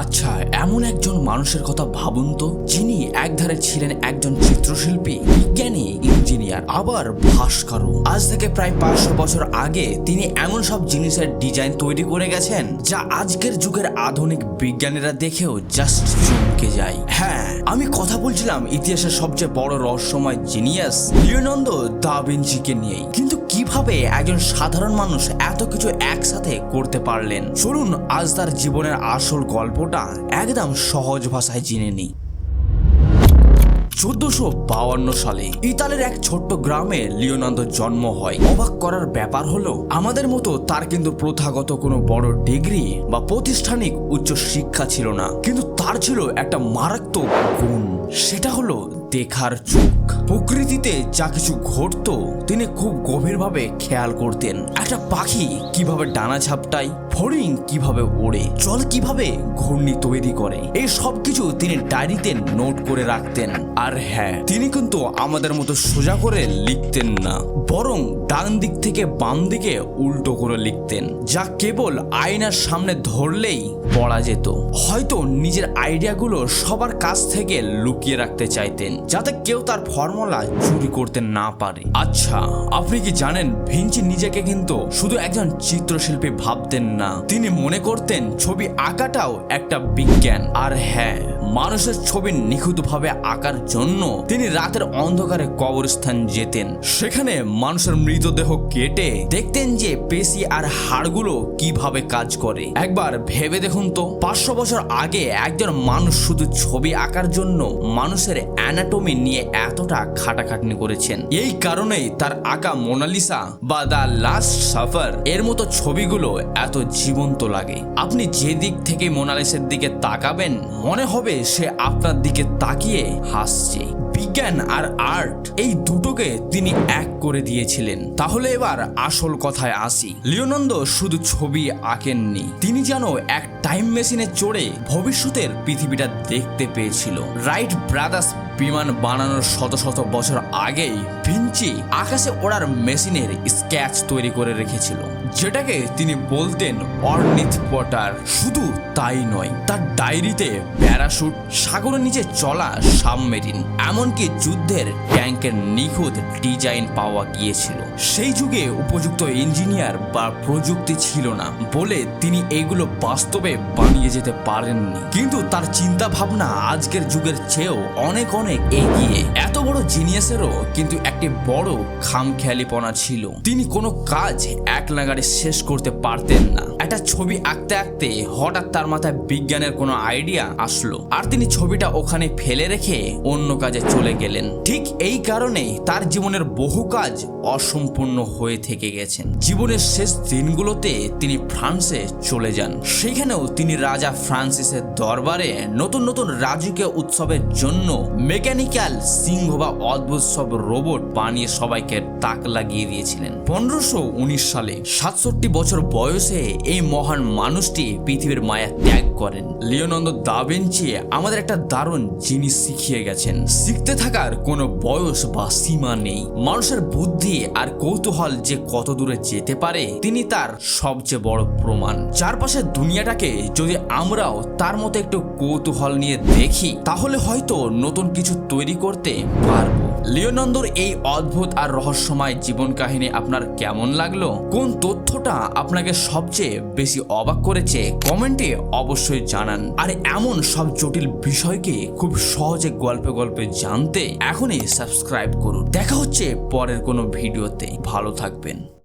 আচ্ছা, এমন একজন মানুষের কথা ভাবুন তো, যিনি একধারে ছিলেন একজন চিত্রশিল্পী, বিজ্ঞানী, ইঞ্জিনিয়ার, আবার ভাস্করও। আজ থেকে প্রায় 500 বছর আগে তিনি এমন সব জিনিসের ডিজাইন তৈরি করে গেছেন যা আজকের যুগের আধুনিক বিজ্ঞানীরা দেখেও জাস্ট চমকে যায়। হ্যাঁ, আমি কথা বলছিলাম ইতিহাসের সবচেয়ে বড় রহস্যময় জিনিয়াস লিওনার্দো দা ভিঞ্চিকে নিয়ে। কিন্তু কিভাবে একজন সাধারণ মানুষ এত কিছু একসাথে করতে পারলেন? চলুন আজ তার জীবনের আসল গল্পটা একদম সহজ ভাষায় জেনে নিই। 1452 সালে ইতালির এক ছোট্ট গ্রামে লিওনার্দোর জন্ম হয়। অবাক করার ব্যাপার হলো, আমাদের মতো তার কিন্তু প্রথাগত কোনো বড় ডিগ্রি বা প্রাতিষ্ঠানিক উচ্চ শিক্ষা ছিল না, কিন্তু তার ছিল একটা মারাত্মক গুণ। সেটা হলো দেখার চোখ। প্রকৃতিতে যা কিছু ঘটতো তিনি খুব গভীরভাবে খেয়াল করতেন। একটা পাখি কিভাবে ডানা ঝাপটায়, ফড়িং কিভাবে ওড়ে, জল কিভাবে ঘূর্ণি তৈরি করে, এই সব কিছু তিনি ডায়েরিতে নোট করে রাখতেন। আর হ্যাঁ, তিনি কিন্তু আমাদের মতো সোজা করে লিখতেন না, বরং ডান দিক থেকে বাম দিকে উল্টো করে লিখতেন, যা কেবল আয়নার সামনে ধরলেই পড়া যেত। হয়তো নিজের আইডিয়াগুলো সবার কাছ থেকে লুকিয়ে রাখতে চাইতেন, যাতে কেউ তার ফর্মুলা চুরি করতে না পারে। আচ্ছা, আপনি কি জানেন ভিঞ্চি নিজেকে কিন্তু শুধু একজন চিত্রশিল্পী ভাবতেন না, তিনি মনে করতেন ছবি আঁকাটাও একটা বিজ্ঞান। আর হ্যাঁ, মানুষের ছবি নিখুঁতভাবে আঁকার জন্য তিনি রাতের অন্ধকারে কবরস্থান যেতেন। সেখানে মানুষের মৃতদেহ কেটে দেখতেন যে পেশি আর হাড়গুলো কিভাবে কাজ করে। একবার ভেবে দেখুন তো, 500 বছর আগে একজন মানুষ শুধু ছবি আঁকার জন্য মানুষের অ্যানাটমি নিয়ে এতটা খাটাখাটনি করেছেন। এই কারণেই তার আঁকা মোনালিসা বা দ্য লাস্ট সাফার এর মতো ছবিগুলো এত জীবন্ত লাগে। আপনি যে দিক থেকে মোনালিসার দিকে তাকাবেন, মনে হবে সে আপনার দিকে তাকিয়ে হাসছে। বিজ্ঞান আর আর্ট এই দুটোকে তিনি এক করে দিয়েছিলেন। তাহলে এবার আসল কথায় আসি। লিওনার্দো শুধু ছবি আঁকেননি, তিনি যেন এক টাইম মেশিনে চড়ে ভবিষ্যতের পৃথিবীটা দেখতে পেয়েছিল। রাইট ব্রাদার্স বিমান বানানোর শত শত বছর আগেই ভিঞ্চি আকাশে ওড়ার মেশিনের স্কেচ তৈরি করে রেখেছিল, যেটাকে তিনি বলতেন অর্নিথপটার। শুধু তাই নয়, তার ডায়েরিতে প্যারাশুট, সাগরের নিচে চলা সাবমেরিন, এমনকি যুদ্ধের ট্যাঙ্কের নিখুঁত ডিজাইন পাওয়া গিয়েছিল। সেই যুগে উপযুক্ত ইঞ্জিনিয়ার বা প্রযুক্তি ছিল না বলে তিনি এগুলো বাস্তবে বানিয়ে যেতে পারেননি, কিন্তু তার চিন্তা ভাবনা আজকের যুগের চেয়েও অনেক অনেক এগিয়ে। এত বড় জিনিয়াসেরও কিন্তু একটি বড় খামখেয়ালিপনা ছিল। তিনি কোনো কাজ এক নাগাড়ে শেষ করতে পারতেন না। একটা ছবি আঁকতে আঁকতে হঠাৎ তার মাথায় বিজ্ঞানের কোনো আইডিয়া আসলো, আর তিনি ছবিটা ওখানে ফেলে রেখে অন্য কাজে চলে গেলেন। ঠিক এই কারণে তার জীবনের বহু কাজ অসম্পূর্ণ হয়ে থেকে গেছেন। জীবনের শেষ দিনগুলোতে তিনি ফ্রান্সে চলে যান। সেখানেও তিনি রাজা ফ্রান্সিসের দরবারে নতুন নতুন রাজকীয় উৎসবের জন্য মেকানিক্যাল সিংহ বা অদ্ভুত সব রোবট বানিয়ে সবাইকে তাক লাগিয়ে দিয়েছিলেন। 1519 সালে 67 বছর বয়সে এই মহান মানুষটি পৃথিবীর মায়া ত্যাগ করেন। লিওনার্দো দা ভিঞ্চি আমাদের একটা দারুণ জিনিস শিখিয়ে গেছেন, শিখতে থাকার কোনো বয়স বা সীমা নেই। মানুষের বুদ্ধি আর কৌতূহল যে কত দূরে যেতে পারে, তিনি তার সবচেয়ে বড় প্রমাণ। চারপাশের দুনিয়াটাকে যদি আমরাও তার মতো একটু কৌতূহল নিয়ে দেখি, তাহলে হয়তো নতুন কিছু তৈরি করতে পারবো। লিওনার্দোর এই অদ্ভুত আর রহস্যময় জীবন কাহিনী আপনার কেমন লাগলো? কোন তথ্যটা আপনাকে সবচেয়ে বেশি অবাক করেছে কমেন্টে অবশ্যই জানান। আর এমন সব জটিল বিষয়কে খুব সহজে গল্পে গল্পে জানতে এখনই সাবস্ক্রাইব করুন। দেখা হচ্ছে পরের কোনো ভিডিওতে। ভালো থাকবেন।